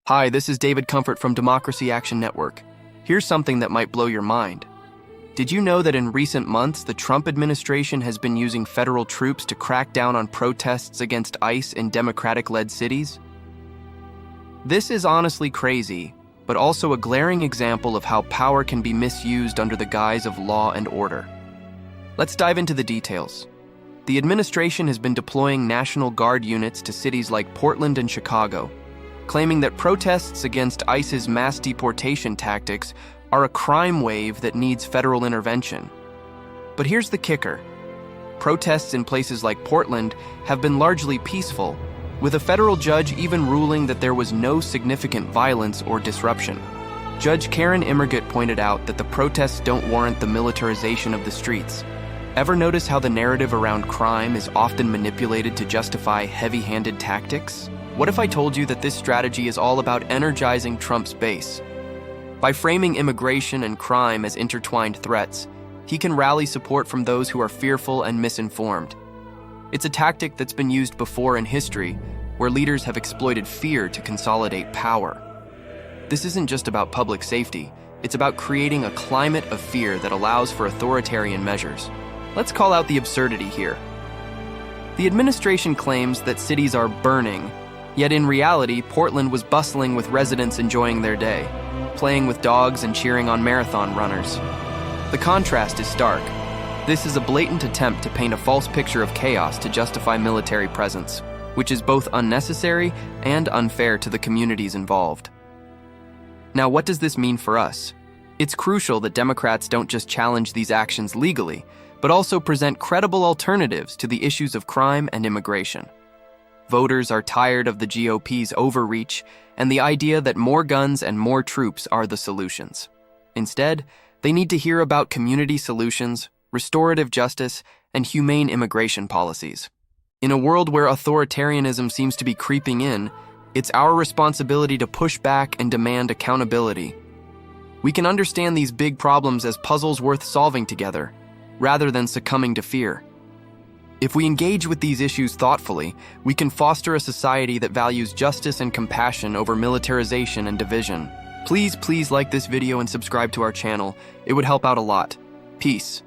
Hi, this is David Comfort from Democracy Action Network. Here's something that might blow your mind. Did you know that in recent months, the Trump administration has been using federal troops to crack down on protests against ICE in Democratic-led cities? This is honestly crazy, but also a glaring example of how power can be misused under the guise of law and order. Let's dive into the details. The administration has been deploying National Guard units to cities like Portland and Chicago, claiming that protests against ICE's mass deportation tactics are a crime wave that needs federal intervention. But here's the kicker. Protests in places like Portland have been largely peaceful, with a federal judge even ruling that there was no significant violence or disruption. Judge Karin Immergut pointed out that the protests don't warrant the militarization of the streets. Ever notice how the narrative around crime is often manipulated to justify heavy-handed tactics? What if I told you that this strategy is all about energizing Trump's base? By framing immigration and crime as intertwined threats, he can rally support from those who are fearful and misinformed. It's a tactic that's been used before in history, where leaders have exploited fear to consolidate power. This isn't just about public safety, it's about creating a climate of fear that allows for authoritarian measures. Let's call out the absurdity here. The administration claims that cities are burning, yet in reality, Portland was bustling with residents enjoying their day, playing with dogs and cheering on marathon runners. The contrast is stark. This is a blatant attempt to paint a false picture of chaos to justify military presence, which is both unnecessary and unfair to the communities involved. Now, what does this mean for us? It's crucial that Democrats don't just challenge these actions legally, but also present credible alternatives to the issues of crime and immigration. Voters are tired of the GOP's overreach and the idea that more guns and more troops are the solutions. Instead, they need to hear about community solutions, restorative justice, and humane immigration policies. In a world where authoritarianism seems to be creeping in, it's our responsibility to push back and demand accountability. We can understand these big problems as puzzles worth solving together, rather than succumbing to fear. If we engage with these issues thoughtfully, we can foster a society that values justice and compassion over militarization and division. Please like this video and subscribe to our channel. It would help out a lot. Peace.